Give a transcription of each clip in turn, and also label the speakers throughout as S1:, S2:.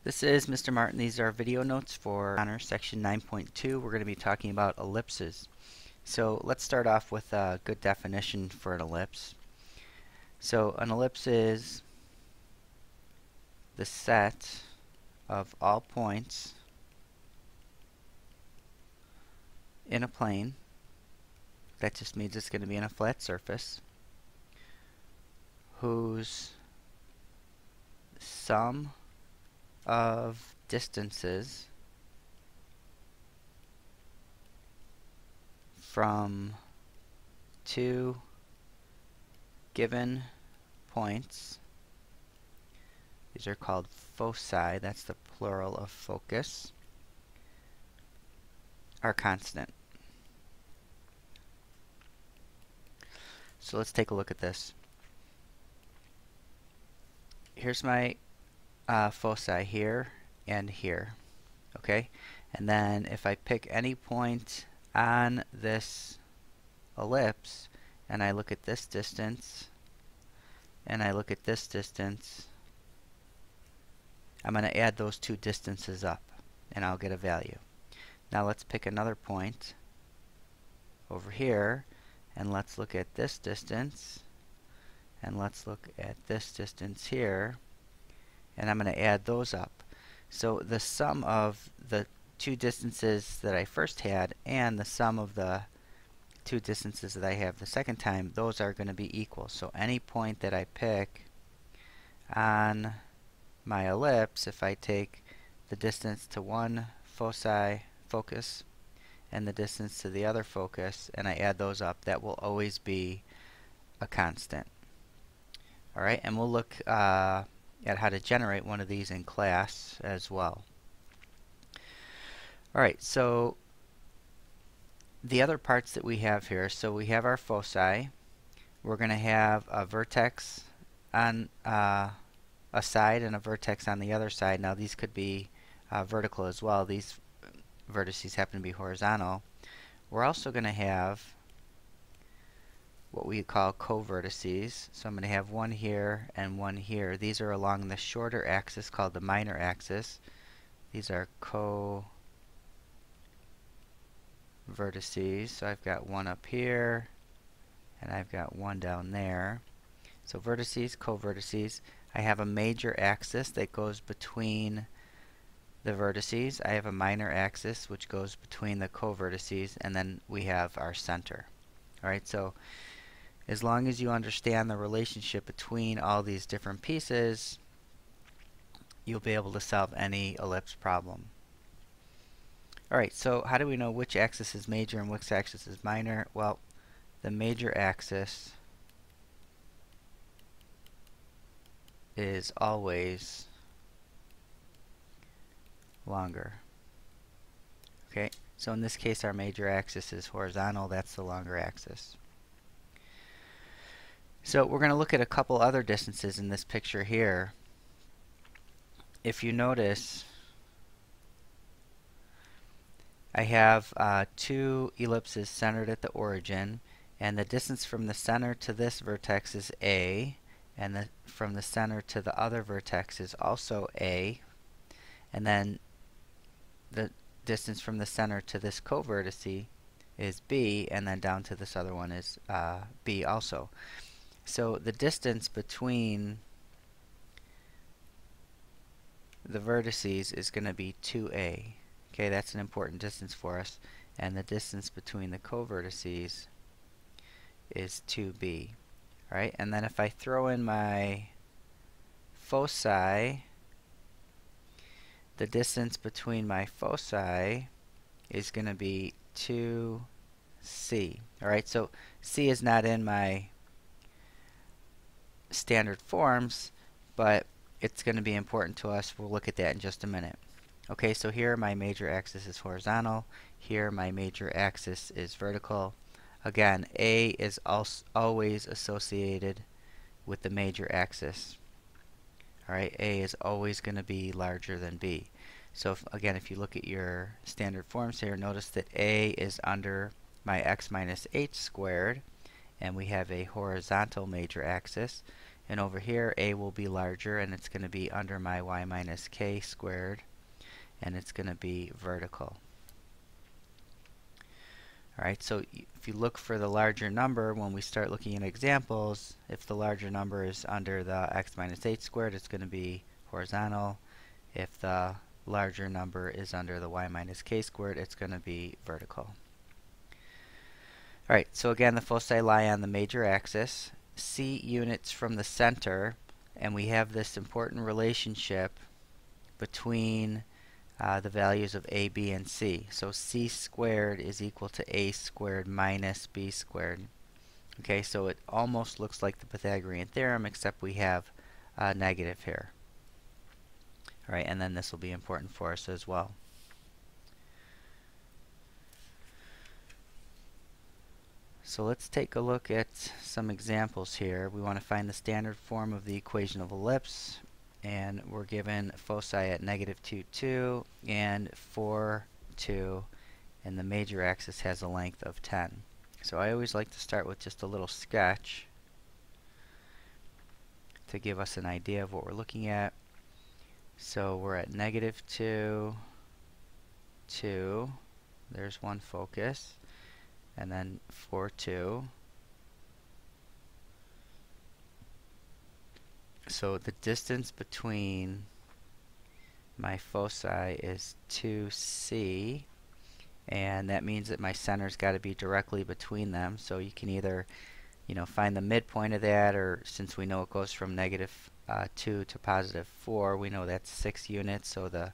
S1: This is Mr. Martin. These are video notes for Honor Section 9.2. We're going to be talking about ellipses. So let's start off with a good definition for an ellipse. So an ellipse is the set of all points in a plane. That just means it's going to be in a flat surface whose sum of distances from two given points, these are called foci, that's the plural of focus, are constant. So let's take a look at this. Here's my foci here and here, okay? And then if I pick any point on this ellipse and I look at this distance and I look at this distance, I'm going to add those two distances up and I'll get a value. Now let's pick another point over here and let's look at this distance and let's look at this distance here, and I'm going to add those up. So the sum of the two distances that I first had and the sum of the two distances that I have the second time, those are going to be equal. So any point that I pick on my ellipse, if I take the distance to one focus and the distance to the other focus and I add those up, that will always be a constant. Alright, and we'll look at how to generate one of these in class as well. Alright, so the other parts that we have here, so we have our foci. We're going to have a vertex on a side and a vertex on the other side. Now these could be vertical as well. These vertices happen to be horizontal. We're also going to have what we call co-vertices. So I'm going to have one here and one here. These are along the shorter axis called the minor axis. These are co-vertices. So I've got one up here and I've got one down there. So vertices, co-vertices. I have a major axis that goes between the vertices. I have a minor axis which goes between the co-vertices, and then we have our center. Alright, so as long as you understand the relationship between all these different pieces, you'll be able to solve any ellipse problem. Alright, so how do we know which axis is major and which axis is minor? Well, the major axis is always longer. Okay, so in this case our major axis is horizontal, that's the longer axis. So we're going to look at a couple other distances in this picture here. If you notice, I have two ellipses centered at the origin, and the distance from the center to this vertex is A, and from the center to the other vertex is also A, and then the distance from the center to this co-vertice is B, and then down to this other one is B also. So the distance between the vertices is going to be 2A. Okay, that's an important distance for us. And the distance between the co-vertices is 2B. Alright, and then if I throw in my foci, the distance between my foci is going to be 2C. Alright, so C is not in my standard forms, but it's going to be important to us. We'll look at that in just a minute. Okay, so here my major axis is horizontal. Here my major axis is vertical. Again, A is always associated with the major axis. Alright, A is always going to be larger than B. So again, if you look at your standard forms here, notice that A is under my x minus h squared, and we have a horizontal major axis. And over here, a will be larger, and it's going to be under my y minus k squared, and it's going to be vertical. Alright, so if you look for the larger number, when we start looking at examples, if the larger number is under the x minus h squared, it's going to be horizontal. If the larger number is under the y minus k squared, it's going to be vertical. Alright, so again, the foci lie on the major axis. C units from the center, and we have this important relationship between the values of a, b, and c. So c squared is equal to a squared minus b squared. Okay, so it almost looks like the Pythagorean theorem, except we have a negative here. Alright, and then this will be important for us as well. So let's take a look at some examples here. We want to find the standard form of the equation of ellipse, and we're given foci at -2, 2 and 4, 2, and the major axis has a length of 10. So I always like to start with just a little sketch to give us an idea of what we're looking at. So we're at -2, 2, there's one focus, and then 4, 2. So the distance between my foci is 2c, and that means that my center's got to be directly between them. So you can either, find the midpoint of that, or since we know it goes from -2 to +4, we know that's 6 units, so the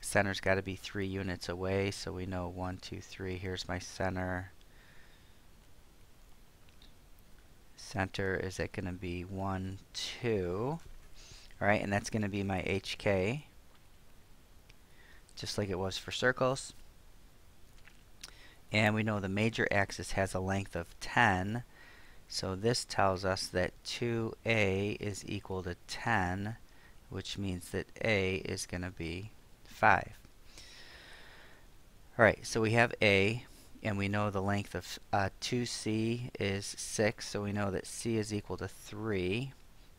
S1: center's got to be 3 units away. So we know 1, 2, 3. Here's my center. Center is going to be 1, 2. Alright, and that's going to be my HK, just like it was for circles. And we know the major axis has a length of 10, so this tells us that 2a is equal to 10, which means that a is going to be 5. Alright, so we have a, and we know the length of 2c is 6, so we know that c is equal to 3.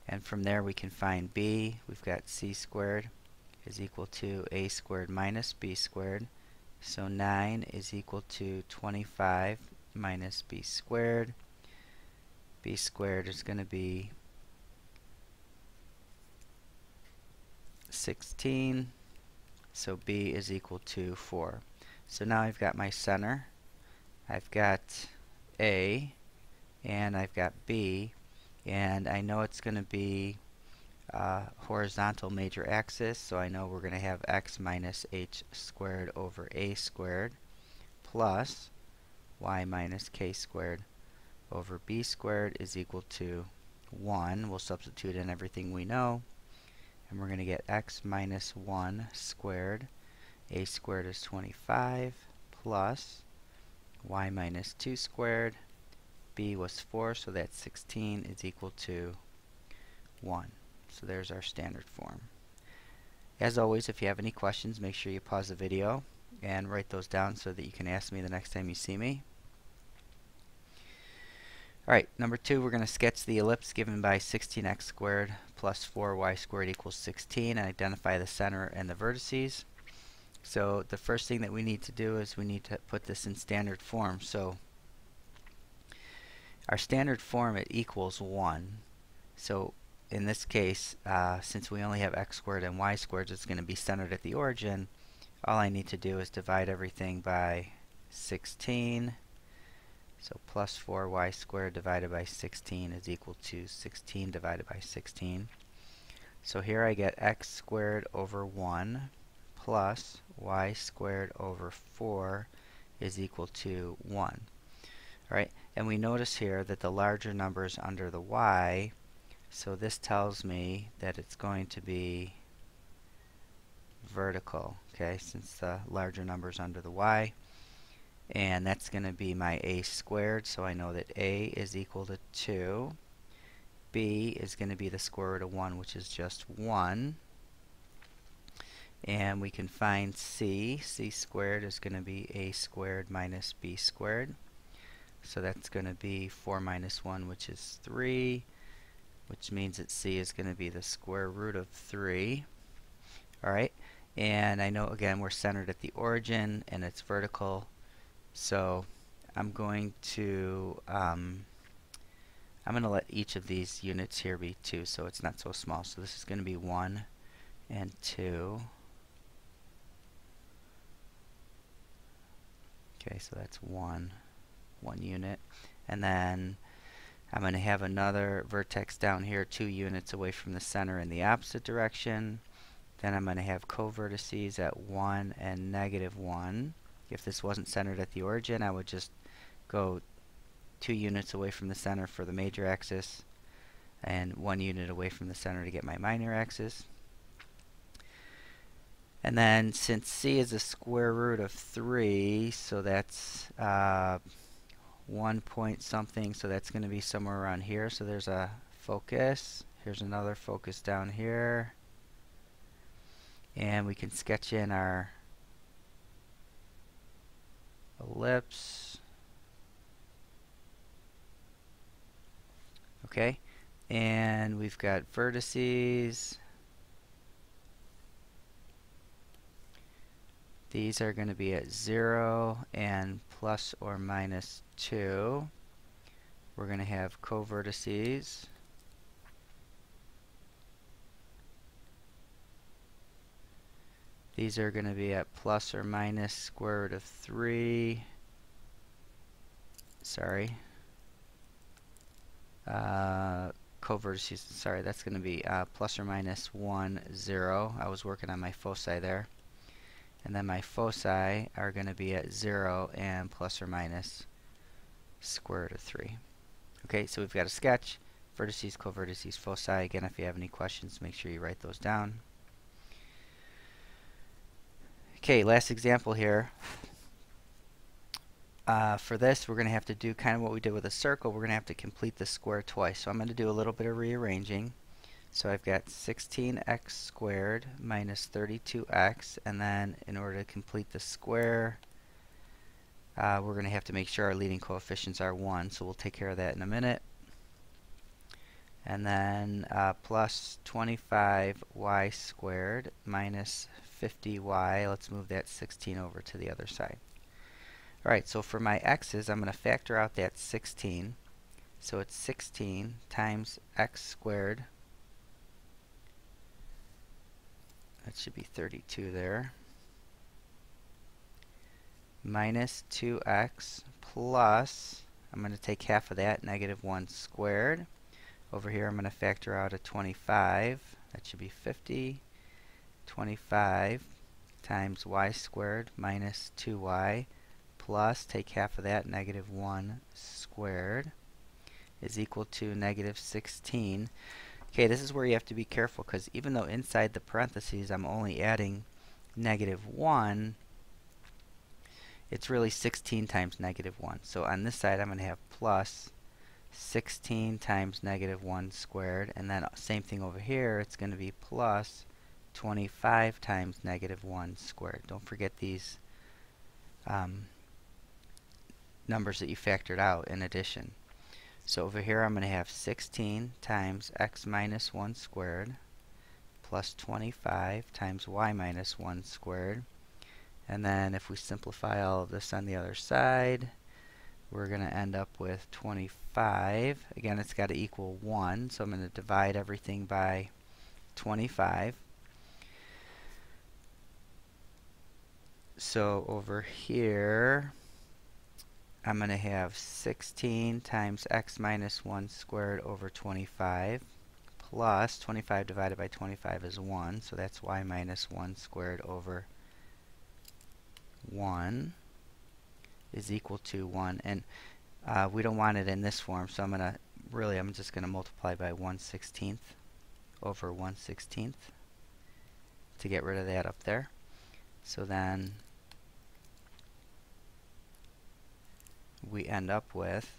S1: And from there we can find b. We've got c squared is equal to a squared minus b squared. So 9 is equal to 25 minus b squared. B squared is going to be 16. So b is equal to 4. So now I've got my center. I've got a, and I've got b, and I know it's going to be horizontal major axis, so I know we're going to have x minus h squared over a squared plus y minus k squared over b squared is equal to 1. We'll substitute in everything we know, and we're going to get x minus 1 squared. A squared is 25 plus y minus 2 squared. B was 4, so that's 16 is equal to 1. So there's our standard form. As always, if you have any questions, make sure you pause the video and write those down so that you can ask me the next time you see me. Alright, number 2, we're going to sketch the ellipse given by 16x squared plus 4y squared equals 16 and identify the center and the vertices. So the first thing that we need to do is we need to put this in standard form. So our standard form, it equals 1. So in this case, since we only have x squared and y squared, it's going to be centered at the origin. All I need to do is divide everything by 16. So plus 4y squared divided by 16 is equal to 16 divided by 16. So here I get x squared over 1 plus y squared over 4 is equal to 1. Alright, and we notice here that the larger number is under the y, so this tells me that it's going to be vertical, okay, since the larger number is under the y. And that's going to be my a squared, so I know that a is equal to 2. B is going to be the square root of 1, which is just 1. And we can find c. C squared is going to be a squared minus b squared. So that's going to be 4 minus 1, which is 3, which means that c is going to be the square root of 3. Alright, and I know again we're centered at the origin and it's vertical, so I'm going to let each of these units here be 2, so it's not so small. So this is going to be 1 and 2. Okay, so that's one unit. And then I'm going to have another vertex down here 2 units away from the center in the opposite direction. Then I'm going to have co-vertices at 1 and -1. If this wasn't centered at the origin, I would just go 2 units away from the center for the major axis and 1 unit away from the center to get my minor axis. And then since c is a square root of 3, so that's 1 point something, so that's going to be somewhere around here. So there's a focus. Here's another focus down here. And we can sketch in our ellipse. Okay, and we've got vertices. These are going to be at 0 and plus or minus 2. We're going to have co-vertices. These are going to be at plus or minus square root of 3. Sorry. Co-vertices, sorry, that's going to be plus or minus 1, 0. I was working on my foci there. And then my foci are going to be at 0 and plus or minus square root of 3. Okay, so we've got a sketch, vertices, co-vertices, foci. Again, if you have any questions, make sure you write those down. Okay, last example here. For this, we're going to have to do kind of what we did with a circle. We're going to have to complete the square twice. So I'm going to do a little bit of rearranging. So I've got 16x squared minus 32x, and then in order to complete the square, we're going to have to make sure our leading coefficients are 1, so we'll take care of that in a minute. And then plus 25y squared minus 50y. Let's move that 16 over to the other side. Alright, so for my x's, I'm going to factor out that 16. So it's 16 times x squared. That should be 32 there. Minus 2x plus, I'm going to take half of that, -1 squared. Over here I'm going to factor out a 25. That should be 50. 25 times y squared minus 2y plus, take half of that, -1 squared is equal to -16. Okay, this is where you have to be careful, because even though inside the parentheses I'm only adding -1, it's really 16 times -1. So on this side I'm going to have plus 16 times -1 squared, and then same thing over here, it's going to be plus 25 times -1 squared. Don't forget these numbers that you factored out in addition. So over here I'm going to have 16 times x minus 1 squared plus 25 times y minus 1 squared. And then if we simplify all of this on the other side, we're going to end up with 25. Again, it's got to equal 1, so I'm going to divide everything by 25. So over here, I'm going to have 16 times x minus 1 squared over 25 plus 25 divided by 25 is 1, so that's y minus 1 squared over 1 is equal to 1. And we don't want it in this form, so I'm just going to multiply by 1/16 over 1/16 to get rid of that up there. So then we end up with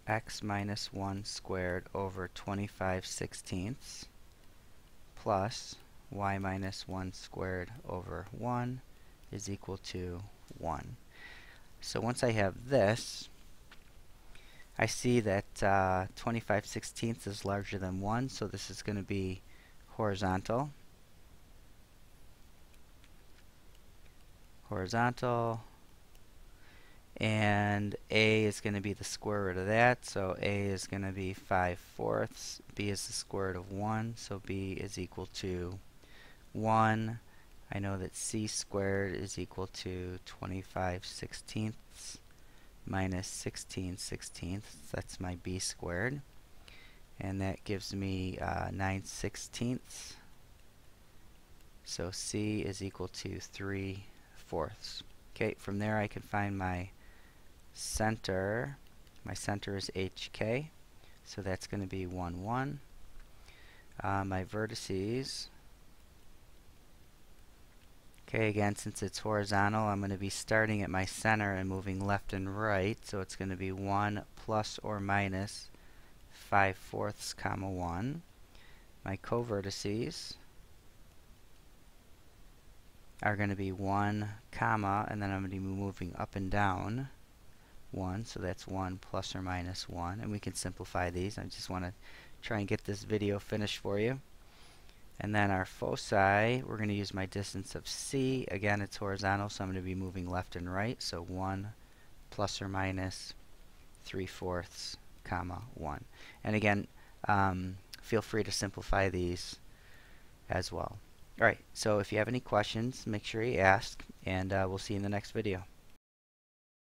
S1: x minus 1 squared over 25/16 plus y minus 1 squared over 1 is equal to 1. So once I have this, I see that 25/16 is larger than 1, so this is going to be horizontal. Horizontal. And a is going to be the square root of that, so a is going to be 5/4. B is the square root of 1, so b is equal to 1. I know that c squared is equal to 25/16 minus 16/16. That's my b squared. And that gives me 9/16. So c is equal to 3/4. Okay, from there I can find my center. My center is HK, so that's going to be 1, 1. My vertices, okay, again, since it's horizontal, I'm going to be starting at my center and moving left and right, so it's going to be 1 plus or minus 5/4, comma 1. My covertices are going to be 1, comma, and then I'm going to be moving up and down 1, so that's 1 plus or minus 1, and we can simplify these. I just want to try and get this video finished for you. And then our foci, we're going to use my distance of c. Again, it's horizontal, so I'm going to be moving left and right, so 1 plus or minus 3/4, comma 1. And again, feel free to simplify these as well. Alright, so if you have any questions, make sure you ask, and we'll see you in the next video.